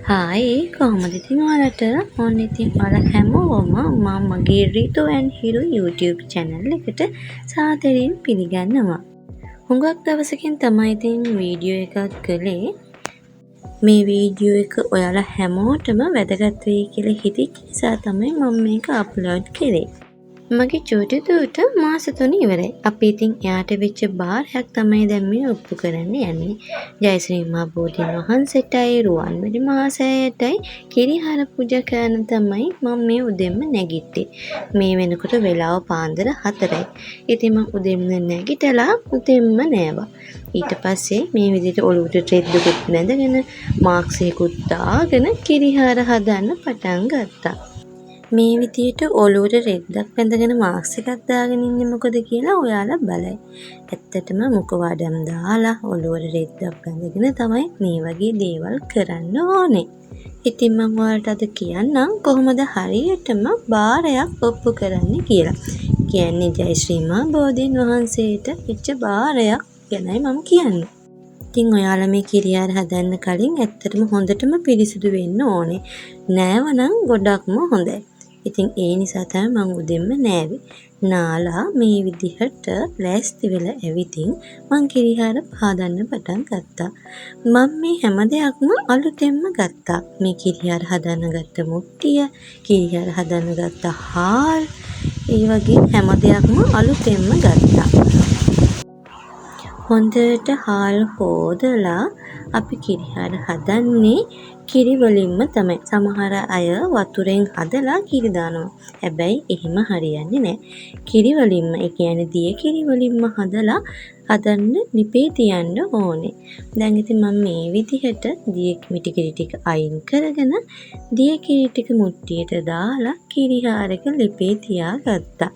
Hi කොහොමද ඉතින් ඔයාලට ඔන්න ඉතින් ඔයාලා හැමෝම මම මගේ Ritu and Hiru YouTube channel එකට සාදරයෙන් පිළිගන්නවා. හුඟක් දවසකින් තමයි ඉතින් වීඩියෝ එකක් කළේ. මේ වීඩියෝ එක ඔයාලා හැමෝටම වැදගත් වෙයි කියලා හිතිච්ච නිසා තමයි මම මේක අප්ලෝඩ් කළේ. මගේ චූටි දුවට මාස 3 ඉවරයි. අපි ඉතින් එයාට වෙච්ච බාරයක් තමයි දැන් මේ ඔප්පු කරන්න යන්නේ. ජයශ්‍රී මහ බෝධීන් වහන්සේටයි රුවන්වැලි මහසෑයටයි කිරිහාර පූජා කරන්න තමයි මම මේ උදෙන්ම නැගිට්ටේ. මේ වෙනකොට වෙලාව පාන්දර 4යි. ඉතින් මම උදෙන්ම නැගිටලා උදෙන්ම නෑවා. ඊට පස්සේ මේ විදිහට ඔලුවට රෙද්දකුත් බැඳගෙන මාක්ස් එකකුත් දාගෙන කිරිහාර හදන්න පටන් ගත්තා. මේ විදියට ඔලුවට රෙද්දක් බැඳගෙන මාක්ස් එකක් දාගෙන ඉන්නේ මොකද කියලා ඔයාලා බලයි. ඇත්තටම මුඛවඩම් දාලා ඔලුවට රෙද්දක් බැඳගෙන තමයි මේ වගේ දේවල් කරන්න ඕනේ. ඉතින් මම ඔයාලට අද කියන්නම් කොහොමද හරියටම බාරයක් ඔප්පු කරන්න කියලා. කියන්නේ ජයශ්‍රී මහ බෝධීන් වහන්සේට වෙච්ච බාරයක් ගැනයි මම කියන්නේ. ඉතින් ඔයාලා මේ කිරියාර හදන්න කලින් ඇත්තටම හොඳටම පිරිසිදු වෙන්න ඕනේ. නෑවනම් ගොඩක්ම හොඳයි. ඉතින් ඒ නිසා තමයි මම උදෙන්ම නෑවේ. නාලා මේ විදිහට ලෑස්ති වෙලා ඇවිදින් මං කිරිහාර හදන්න පටන් ගත්තා. මම මේ හැම දෙයක්ම අලුතෙන්ම ගත්තා. මේ කිරිහාර හදන්න ගත්ත මුට්ටිය, කිරිහාර හදන්න ගත්ත හාල්, ඒ වගේ හැම දෙයක්ම අලුතෙන්ම ගත්තා. හොඳට හාල් හොදලා අපි කිරිහාර හදන්නේ කිරි වලින්ම තමයි. සමහර අය වතුරෙන් හදලා කිරි දානවා. හැබැයි එහෙම හරියන්නේ නැහැ. කිරි වලින්ම, ඒ කියන්නේ දිය කිරි වලින්ම හදලා හදන්න ලිපේ තියන්න ඕනේ. දැන් ඉතින් මම මේ විදිහට දිය මිටි කිරි ටික අයින් කරගෙන දිය කිරි ටික මුට්ටියට දාලා කිරිහාරක ලිපේ තියාගත්තා.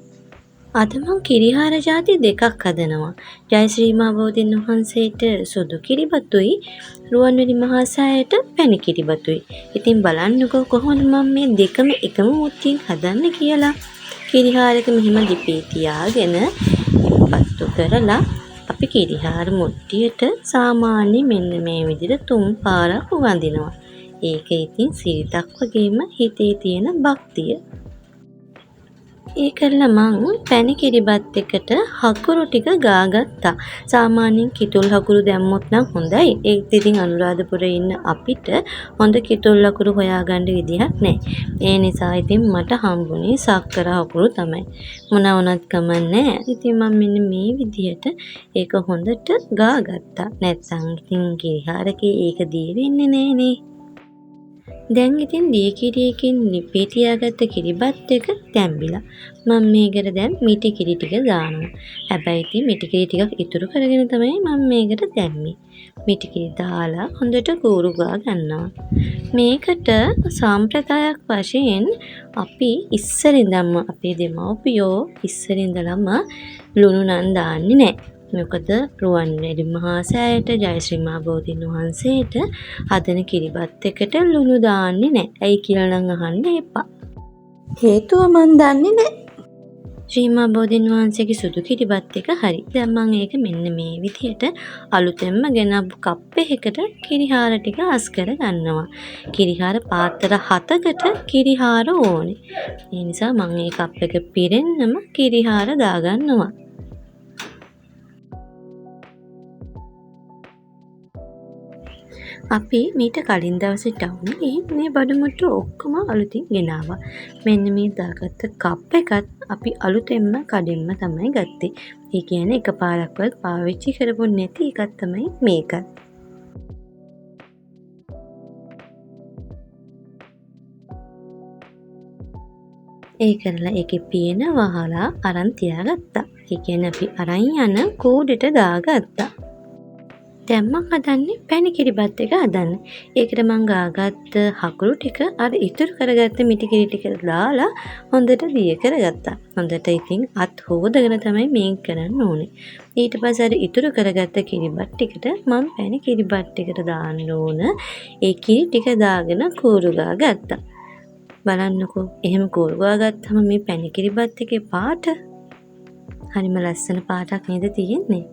අද මං කිරිහාර ಜಾති දෙකක් හදනවා. ජයශ්‍රී මහ බෝධීන් වහන්සේට සුදු කිරිබතුයි, රුවන්වැලි මහසෑයට පැණි කිරිබතුයි. ඉතින් බලන්නකෝ කොහොමද මම මේ දෙකම එකම මුට්ටියෙන් හදන්න කියලා. කිරිහාරක මෙහිම ලිපේ තියාගෙන පත්තු කරලා අපි කිරිහාර මුට්ටියට සාමාන්‍ය මෙන්න මේ විදිහට 3 පාරක් වඳිනවා. ඒක ඉතින් සිරිතක් වගේම හිතේ තියෙන භක්තිය. ඒ කරලා මං පැණි කිරිබත් එකට හකුරු ටික ගාගත්තා. සාමාන්‍යයෙන් කිතුල් හකුරු දැම්මොත් නම් හොඳයි. ඒත් ඉතින් අනුරාධපුරේ ඉන්න අපිට හොඳ කිතුල් හකුරු හොයාගන්න විදිහක් නැහැ. ඒ නිසා ඉතින් මට හම්බුනේ සක්කර හකුරු තමයි. මොනවා වුණත් කමන්නේ. ඉතින් මම මෙන්න මේ විදිහට ඒක හොඳට ගාගත්තා. නැත්නම් ඉතින් කිරිහාරකේ ඒක දී වෙන්නේ නෑනේ. දැන් ඉතින් දී කිරියකින් ලිපේ තියාගත්ත කිරිබත් එක තැම්බිලා. මම මේකට දැන් මිටි කිරි ටික දානවා. හැබැයි ඉතින් මිටි කිරි ටිකක් ඉතුරු කරගෙන තමයි මම මේකට දැම්මේ. මිටි කිරි දාලා හොඳට කූරු ගා ගන්නවා. මේකට සාම්ප්‍රදායක් වශයෙන් අපි ඉස්සරින්දම අපේ දෙමව්පියෝ ඉස්සරින්දලම ලුණු නම් දාන්නේ නැහැ. මොකද රුවන්වැලි මහසෑයට ජයශ්‍රී මහ බෝධීන් වහන්සේට හදන කිරිබත් එකට ලුණු දාන්නේ නැහැ. ඇයි කියලා නම් අහන්න එපා. හේතුව මන් දන්නේ නැහැ. ශ්‍රී මහ බෝධීන් වහන්සේගේ සුදු කිරිබත් එක හරි. දැන් මම ඒක මෙන්න මේ විදිහට අලුතෙන්ම ගෙනපු කප් එකකට කිරිහාර ටික අස් කර ගන්නවා. කිරිහාර පාත්‍ර 7කට කිරිහාර ඕනේ. ඒ නිසා මම මේ කප් එක පිරෙන්නම කිරිහාර දාගන්නවා. අපි මීට කලින් දවසේ ටවුන් ගිහින් මේ බඩමුට්ටු ඔක්කොම අලුතින් ගෙනාවා. මෙන්න මේ දාගත්ත කප් එකත් අපි අලුතෙන්ම කඩෙන්ම තමයි ගත්තේ. ඒ කියන්නේ එකපාරක්වත් පාවිච්චි කරපො නැති එකක් තමයි මේක. ඒ කරලා ඒකේ පියන වහලා අරන් තියාගත්තා. ඒ කියන්නේ අපි අරන් යන කූඩේට දාගත්තා. දැන් මම හදන්නේ පැණි කිරිබත් එක හදන්න. ඒකට මම ගාගත්ත හකුරු ටික අර ඉතුරු කරගත්ත මිටි කිරි ටික දාලා හොඳට දිය කරගත්තා. හොඳට ඉතින් අත් හොදගෙන තමයි මේක කරන්න ඕනේ. ඊට පස්සේ අර ඉතුරු කරගත්ත කිරිබත් ටිකට මම පැණි කිරිබත් ටිකට දාන්න ඕන. ඒ කිරි ටික දාගෙන කූරු ගාගත්තා. බලන්නකෝ එහෙම කූරු ගාගත්තම මේ පැණි කිරිබත් එකේ පාට හරිම ලස්සන පාටක් නේද තියෙන්නේ.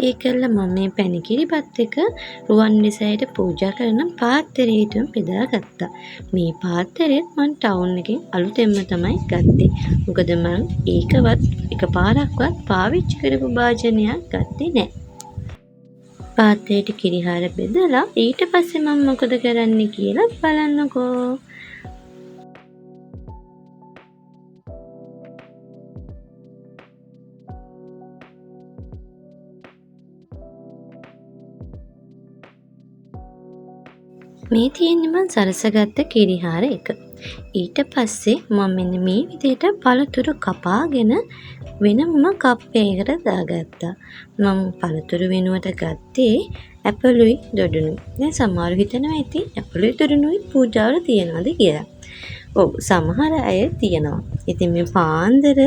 ඒකල්ල මම මේ පැණිකිරිපත් එක රුවන්වැලිසෑයට පූජා කරන පාත්තරයටම බෙදා ගත්තා. මේ පාත්තරෙත් මං ටවුන් එකෙන් අලුතෙන්ම තමයි ගත්තේ. මොකද මං ඒකවත් එකපාරක්වත් පාවිච්චි කරපු භාජනයක් ගත්තේ නෑ. පාත්‍රයට කිරිහාර බෙදලා ඊට පස්සේ මම මොකද කරන්නේ කියලා බලන්නකෝ. මේ තියෙන්නේ මං සරසගත්ත කිරිහාර එක. ඊට පස්සේ මම මෙන්න මේ විදිහට පළතුරු කපාගෙන වෙනම කප්පයකට දාගත්තා. මම පළතුරු වෙනුවට ගත්තේ ඇපලුයි දොඩුනුයි. දැන් සමහරව හිතනවා ඇති ඇපලුයි දොඩුනුයි පූජාවල තියනවාද කියලා. ඔව් සමහර අය තියනවා. ඉතින් මේ පාන්දර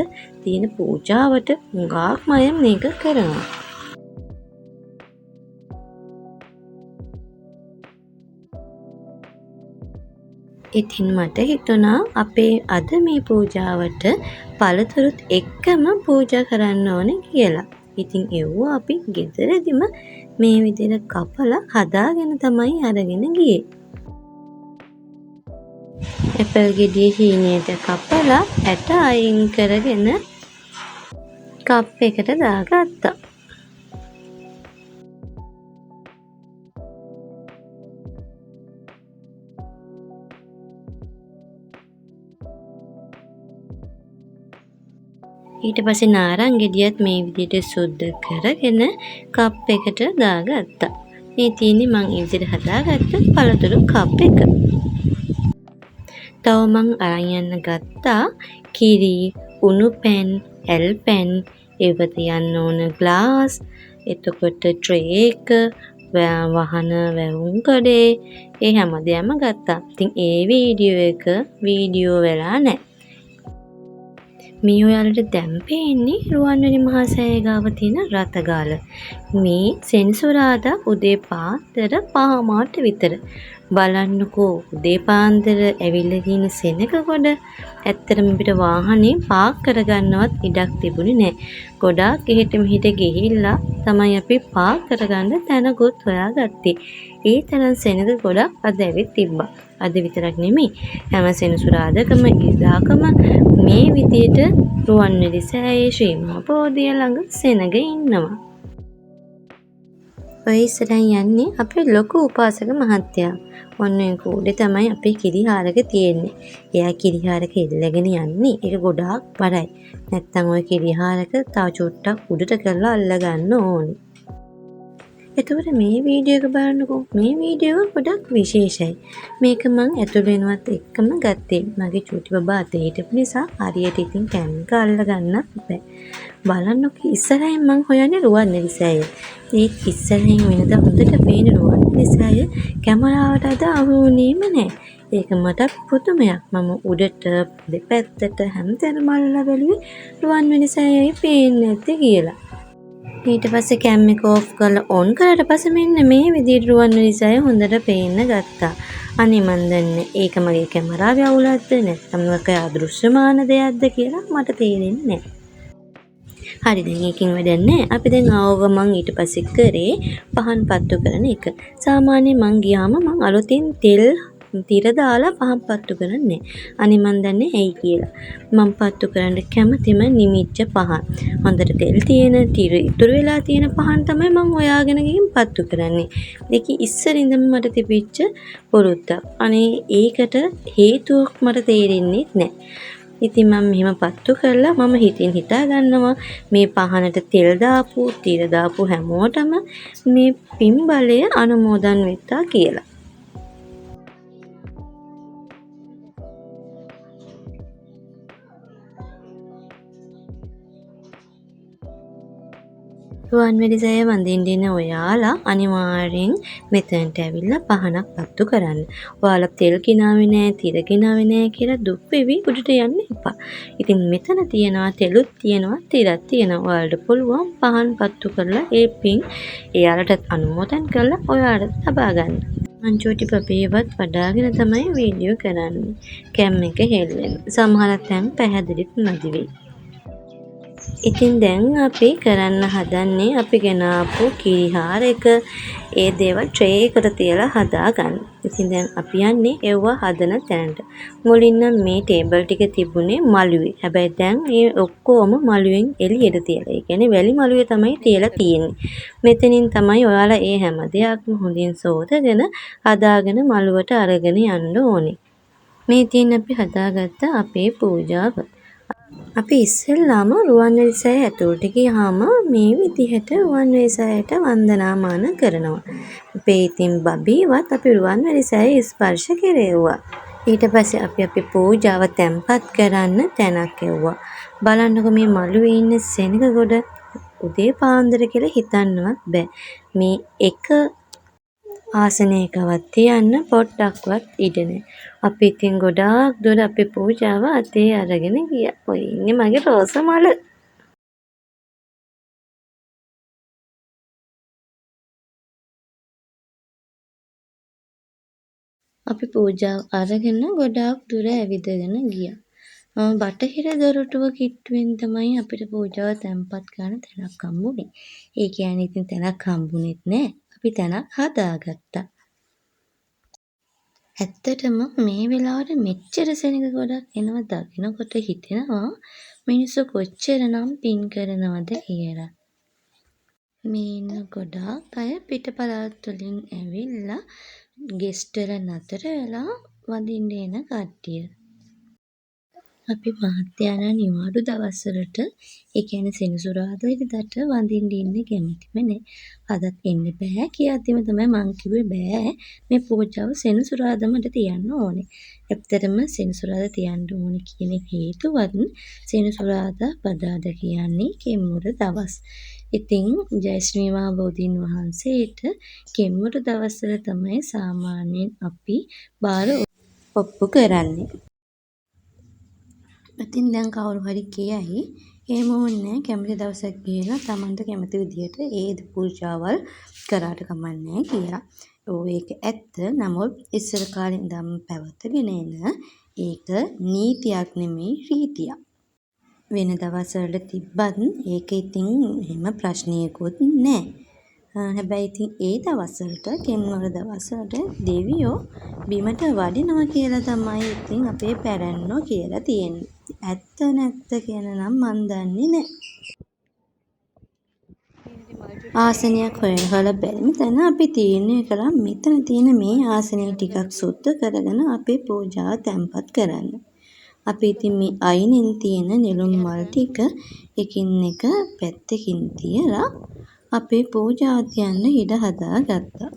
තියෙන පූජාවට හුඟක්ම අය මේක කරනවා. ඉතින් මට හිතුණා අපේ අද මේ පූජාවට පළතුරුත් එක්කම පූජා කරන්න ඕනේ කියලා. ඉතින් එව්වා අපි ගෙදරදිම මේ විදිහට කපලා හදාගෙන තමයි අරගෙන ගියේ. ඇපල් ගෙඩිය හීනයට කපලා ඇට අයින් කරගෙන කප් එකට දාගත්තා. ඊට පස්සේ නාරං ගෙඩියත් මේ විදිහට සුද්ධ කරගෙන කප් එකට දාගත්තා. මේ තියෙන්නේ මං ඒ විදිහට හදාගත්ත පළතුරු කප් එක. තව මං අරන් යන්න ගත්තා කිරි, උණු පැන්, ඇල් පැන්, ඒව තියන්න ඕන ග්ලාස්, එතකොට ට්‍රේ එක, වහන වැවුම් කඩේ, ඒ හැමදේම ගත්තා. ඉතින් ඒ වීඩියෝ වෙලා නැහැ. මේ ඔයාලට දැන් පේන්නේ රුවන්වැලි මහා සෑය ගාව තියෙන රථගාල. මේ සෙනසුරාදා උදේ පාන්දර 5 විතර. බලන්නකෝ උදේ පාන්දර ඇවිල්ලා තියෙන සෙනග කොට. ඇත්තටම අපිට වාහනේ පාක් කරගන්නවත් ඉඩක් තිබුණේ නැහැ. ගොඩාක් එහෙට මෙහෙට ගිහිල්ලා තමයි අපි පාක් කරගන්න තැනකුත් හොයාගත්තේ. ඒ තරම් සෙනග ගොඩක් අද ඇවිත් තිබ්බා. අද විතරක් නෙමෙයි හැම සෙනසුරාදාකම ඉදාකම මේ විදියට රුවන්වැලි සෑයේ ශ්‍රී මහා බෝධිය ළඟ සෙනග ඉන්නවා. ඔය ඉස්සරහින් යන්නේ අපේ ලොකු උපාසක මහත්තයා. ඔන්න ඒ කූඩේ තමයි අපේ කිරිහාරක තියෙන්නේ. එයා කිරිහාරක එල්ලගෙන යන්නේ. ඒක ගොඩාක් බරයි. නැත්තම් ওই කිරිහාරක තව චුට්ටක් උඩට කරලා අල්ල ගන්න ඕනේ. එතකොට මේ වීඩියෝ එක බලන්නකෝ. මේ වීඩියෝ ගොඩක් විශේෂයි. මේක මං ඇතුළ වෙනවත් එක්කම ගත්තේ. මගේ චූටි බබා අතේ හිටපු නිසා හරියට ඉතින් කැමරා එක අල්ල ගන්නත් බෑ. බලන්නකෝ ඉස්සරහින් මං හොයන්නේ රුවන්වැලි සෑය. ඒ ඉස්සරහින් වෙනද හොඳට පේන රුවන්වැලි සෑය කැමරාවට අද අහු වුණේම නෑ. ඒක මට පුදුමයක්. මම උඩට දෙපැත්තට හැමතැනම අල්ලලා බැලුවේ රුවන්වැලි සෑයයි පේන්නේ නැත්තේ කියලා. ඊට පස්සේ කැම් එක ඕෆ් කරලා ඔන් කරලා පස්සේ මෙන්න මේ විදිහට රුවන්වැලි සෑය හොඳට පේන්න ගත්තා. අනේ මන් දන්නේ ඒක මගේ කැමරාවේ අවුලක්ද නැත්නම් මොකක් අදෘශ්‍යමාන දෙයක්ද කියලා මට තේරෙන්නේ නැහැ. හරි දැන් එකකින් වැඩක් නැහැ. අපි දැන් ආවව මං ඊට පස්සේ කරේ පහන් පත්තු කරන එක. සාමාන්‍යයෙන් මං ගියාම මං අලුතින් තෙල් තිර දාලා පහන් පත්තු කරන්නේ. අනේ මන් දන්නේ ඇයි කියලා. මං පත්තු කරන්න කැමතිම නිමිච්ච පහන්. හොඳට තෙල් තියෙන, තිර ඉතුරු වෙලා තියෙන පහන් තමයි මං හොයාගෙන ගිහින් පත්තු කරන්නේ. ඒක ඉස්සරින්දම මට තිබිච්ච පුරුද්දක්. අනේ ඒකට හේතුවක් මට තේරෙන්නේ නැහැ. ඉතින් මම මෙහෙම පත්තු කරලා මම හිතින් හිතා ගන්නවා මේ පහනට තෙල් දාපු, තිර දාපු හැමෝටම මේ පින් බලය අනුමෝදන් වෙත්තා කියලා. රුවන්වැලි සෑය වඳින්න ඉන්න ඔයාලා අනිවාර්යෙන් මෙතනට ඇවිල්ලා පහනක් පත්තු කරන්න. ඔයාලා තෙල් කිනාවේ නෑ, තිර කිනාවේ නෑ කියලා දුක් වෙවි උඩට යන්න එපා. ඉතින් මෙතන තියනවා තෙලුත් තියනවා, තිරත් තියනවා. ඔයාලට පුළුවන් පහන් පත්තු කරලා ඒ පින් එයාලට අනුමෝදන් කරලා ඔයාලට ලබා ගන්න. මං චූටි පපේවත් වඩාගෙන තමයි වීඩියෝ කරන්නේ. කැම් එක හෙල්ලෙන. සමහර තැන් පැහැදිලිත් නැති වෙයි. ඉතින් දැන් අපි කරන්න හදන්නේ අපි ගෙනාපු කිරිහාර එක ඒ දේවල් ට්‍රේ එකට තියලා හදාගන්න. ඉතින් දැන් අපි යන්නේ ඒවා හදන තැනට. මුලින්ම මේ ටේබල් ටික තිබුණේ මළුවේ. හැබැයි දැන් ඒ ඔක්කොම මළුවෙන් එළියට තියලා. ඒ කියන්නේ වැලි මළුවේ තමයි තියලා තියෙන්නේ. මෙතනින් තමයි ඔයාලා ඒ හැම දෙයක්ම හොඳින් සෝදගෙන හදාගෙන මළුවට අරගෙන යන්න ඕනේ. මේ තියෙන අපි හදාගත්ත අපේ පූජාව. අපි ඉස්සෙල්ලාම රුවන්වැලිසෑය ඇතුළට ගියාම මේ විදිහට රුවන්වැලිසෑයට වන්දනාමාන කරනවා. අපේ ඉතින් බබීවත් අපි රුවන්වැලිසෑය ස්පර්ශ කෙරෙව්වා. ඊට පස්සේ අපි අපේ පූජාව තැන්පත් කරන්න තැනක් එව්වා. බලන්නකො මේ මළුවේ ඉන්න සෙනග ගොඩ උදේ පාන්දර කියලා හිතන්නවත් බෑ. මේ එක ආසනයකවත් තියන්න පොඩ්ඩක්වත් ඉඩ නෑ. අපි ඉතින් ගොඩාක් දුර අපේ පූජාව අතේ අරගෙන ගියා. ඔය ඉන්නේ මගේ රෝස මල. අපි පූජාව අරගෙන ගොඩාක් දුර ඇවිදගෙන ගියා. බටහිර දොරටුව කිට්ටුවෙන් තමයි අපිට පූජාව තැන්පත් කරන්න තැනක් හම්බුනේ. ඒ කියන්නේ ඉතින් තැනක් හම්බුනේත් නෑ. අපි තැනක් හදාගත්තා. ඇත්තටම මේ වෙලාවට මෙච්චර සෙනග ගොඩක් එනවා දකිනකොට හිතෙනවා මිනිස්සු කොච්චරනම් පින් කරනවද කියලා. මේ ඉන්න ගොඩාක් අය පිට පළාත් වලින් ඇවිල්ලා ගෙස්ටර නතර වෙලා වඳින්න එන කට්ටිය. අපි මහත්තයාලා නිවාඩු දවස්වලට ඒ කියන්නේ සෙනසුරාදා ඉරිදාට වඳින්න ඉන්න කැමතිම නෑ. අදත් එන්න බෑ කියද්දිම තමයි මං කිව්වේ බෑ මේ පූජාව සෙනසුරාදාමට තියන්න ඕනේ. ඇත්තටම සෙනසුරාදා තියන්න ඕනේ කියන හේතුවත් සෙනසුරාදා බදාදා කියන්නේ කෙම්මුර දවස්. ඉතින් ජයශ්‍රී මහා බෝධීන් වහන්සේට කෙම්මුර දවස්වල තමයි සාමාන්‍යයෙන් අපි බාර ඔප්පු කරන්නේ. ඉතින් දැන් කවුරු හරි කියයි එහෙම ඕනේ නැහැ කැමති දවසක් ගිහලා Tamanට කැමති විදියට ඒ පූජාවල් කරාට කමක් නැහැ කියලා. ඒක ඇත්ත. නමුත් ඉස්සර කාලේ ඉඳන්ම පැවතගෙන එන ඒක නීතියක් නෙමෙයි රීතියක්. වෙන දවස්වල තිබ්බත් ඒක ඉතින් එහෙම ප්‍රශ්නයකුත් නැහැ. හැබැයි ඉතින් ඒ දවස්වලට කෙම්වර දවස්වලට දෙවියෝ බිමට වඩිනවා කියලා තමයි ඉතින් අපේ පැරැන්නෝ කියලා තියෙන්නේ. ඇත්ත නැත්ත කියලා නම් මන් දන්නේ නැහැ. ආසනයක් හොයලා බැලුම තැන අපි තීරණය කළා මෙතන තියෙන මේ ආසනය ටිකක් සුද්ධ කරගෙන අපේ පූජාව තැන්පත් කරන්න. අපි ඉතින් මේ අයිනෙන් තියෙන නෙළුම් මල් ටික එකින් එක පැත්තකින් තියලා අපේ පූජාව තියන්න ඉඩ හදාගත්තා.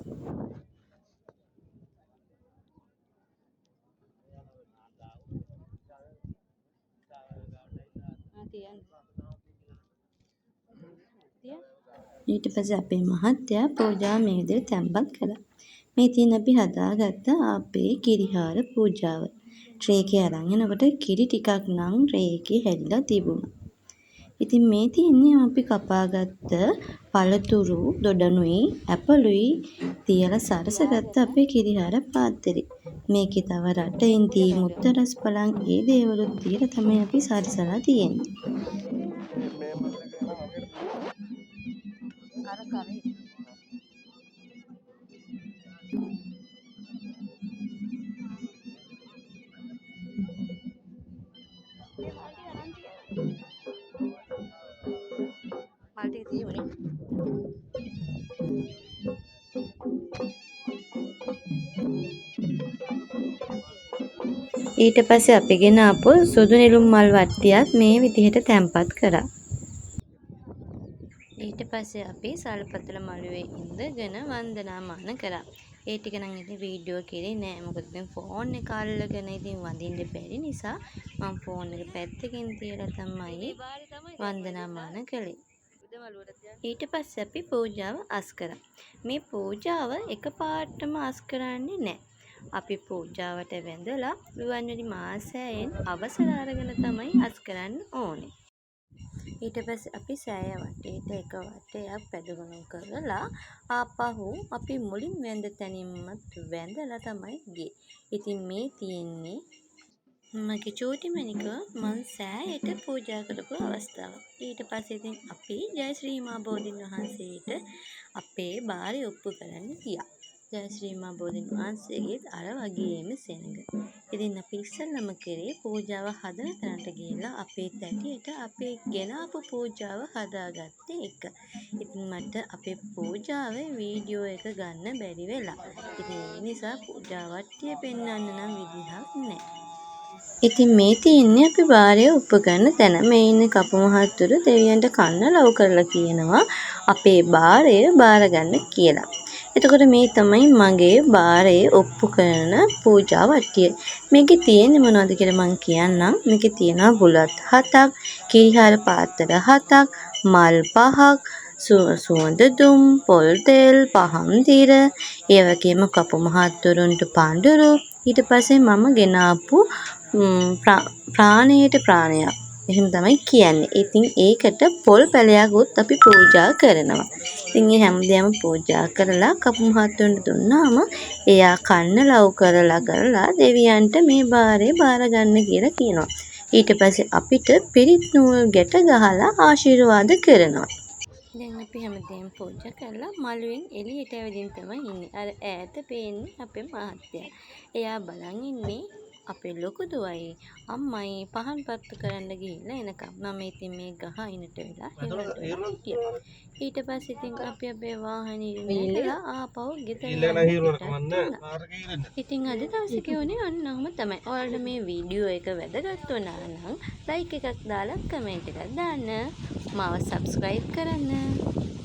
ඊට පස්සේ අපේ මහත්තයා පූජාව මේ විදිහට තැන්පත් කළා. මේ තියෙන අපි හදාගත්ත අපේ කිරිහාර පූජාව. ට්‍රේ එකේ අරන් එනකොට කිරි ටිකක් නම් ට්‍රේ එකේ හැදිලා තිබුණා. ඉතින් මේ තියෙන්නේ අපි කපාගත්ත පළතුරු දොඩනුයි ඇපලුයි තියලා සරසගත්ත අපේ කිරිහාර පාත්‍රේ. මේකේ තව රටෙන් දී මුත්තරස් පලං ඒ දේවලුත් තියලා තමයි අපි සරසලා තියෙන්නේ. ඊට පස්සේ අපි ගෙන ආපු සුදු නෙළුම් මල් වට්ටියක් මේ විදිහට තැන්පත් කරා. ඊට පස්සේ අපි සල්පතල මළුවේ ඉඳගෙන වන්දනාමාන කරා. ඒ ටික නම් ඉතින් වීඩියෝ කරේ නෑ. මොකද දැන් ෆෝන් එක අල්ලගෙන ඉතින් වඳින්න බැරි නිසා මම ෆෝන් එක පැත්තකින් තියලා තමයි වන්දනාමාන කළේ. ඊට පස්සේ අපි පූජාව අස් කරා. මේ පූජාව එකපාරටම අස් කරන්නේ නෑ. අපි පූජාවට වැඳලා රුවන්වැලි මාසයෙන් අවසර අරගෙන තමයි අස් කරන්න ඕනේ. ඊට පස්සේ අපි සෑය වටේට එක වටයක් පැදගුණම් කරලා ආපහු අපි මුලින් වැඳ තැනින්ම වැඳලා තමයි ගියේ. ඉතින් මේ තියෙන්නේ මගේ චූටිමණික මං සෑයට පූජා කරපු අවස්ථාව. ඊට පස්සේ ඉතින් අපි ජයශ්‍රී මා බෝධීන් වහන්සේට අපේ බාරය ඔප්පු කරන්න ගියා. ජයශ්‍රී මා බෝධීන් වහන්සේගෙත් අර වගේම සෙනඟ. ඉතින් අපි ඉස්සෙල්ලම කරේ පූජාව හදන තැනට ගිහිල්ලා අපේ තැටියට අපේ ගෙනාපු පූජාව හදාගත්තේ එක. ඉතින් මට අපේ පූජාවේ වීඩියෝ එක ගන්න බැරි වෙලා. ඉතින් ඒ නිසා පූජා වට්ටිය පෙන්වන්න නම් විදිහක් නැහැ. ඉතින් මේ තියෙන්නේ අපි බාරය ඔප්පු කරන තැන. මේ ඉන්න කපු මහත්තුරු දෙවියන්ට කන්න ලව් කරලා කියනවා අපේ බාරය බාර ගන්න කියලා. එතකොට මේ තමයි මගේ බාරය ඔප්පු කරන පූජා වට්ටිය. මේකේ තියෙන්නේ මොනවද කියලා මම කියන්නම්. මේකේ තියෙනවා බුලත් 7ක්, කිරිහාර පාත්‍ර 7ක්, මල් 5ක්, සුවඳ දුම්, පොල් තෙල්, පහන් තිර, ඒ වගේම කපු මහත්තුරුන්ට පඳුරු, ඊට පස්සේ මම ගෙනාපු ප්‍රාණයට ප්‍රාණයක්. එහෙම තමයි කියන්නේ. ඉතින් ඒකට පොල් පැලයක්වත් අපි පූජා කරනවා. ඉතින් මේ හැමදේම පූජා කරලා කපු මහත්තුන්ට දුන්නාම එයා කන්න ලව් කරලා දෙවියන්ට මේ බාරේ බාර ගන්න කියලා කියනවා. ඊට පස්සේ අපිට පිරිත් නූල් ගැට ගහලා ආශිර්වාද කරනවා. දැන් අපි හැමදේම පූජා කරලා මළුවෙන් එළියට ඇවිදින් තමයි ඉන්නේ. අර ඈත පේන්නේ අපේ මහත්තයා. එයා බලන් ඉන්නේ අපේ ලොකු දුවයි අම්මයි පහන් පත්තු කරන්න ගිහිල්ලා එනකම්. මම ඉතින් මේ ගහ අයිනට වෙලා හිටියා. ඊට පස්සේ ඉතින් අපි අපේ වාහනේ ඉඳලා ආපහු ගෙදර ඉතින් අද දවසේ කියෝනේ අන්නම තමයි. ඔයාලට මේ වීඩියෝ එක වැදගත් වුණා නම් ලයික් එකක් දාලා කමෙන්ට් එකක් දාන්න. මාව සබ්ස්ක්‍රයිබ් කරන්න.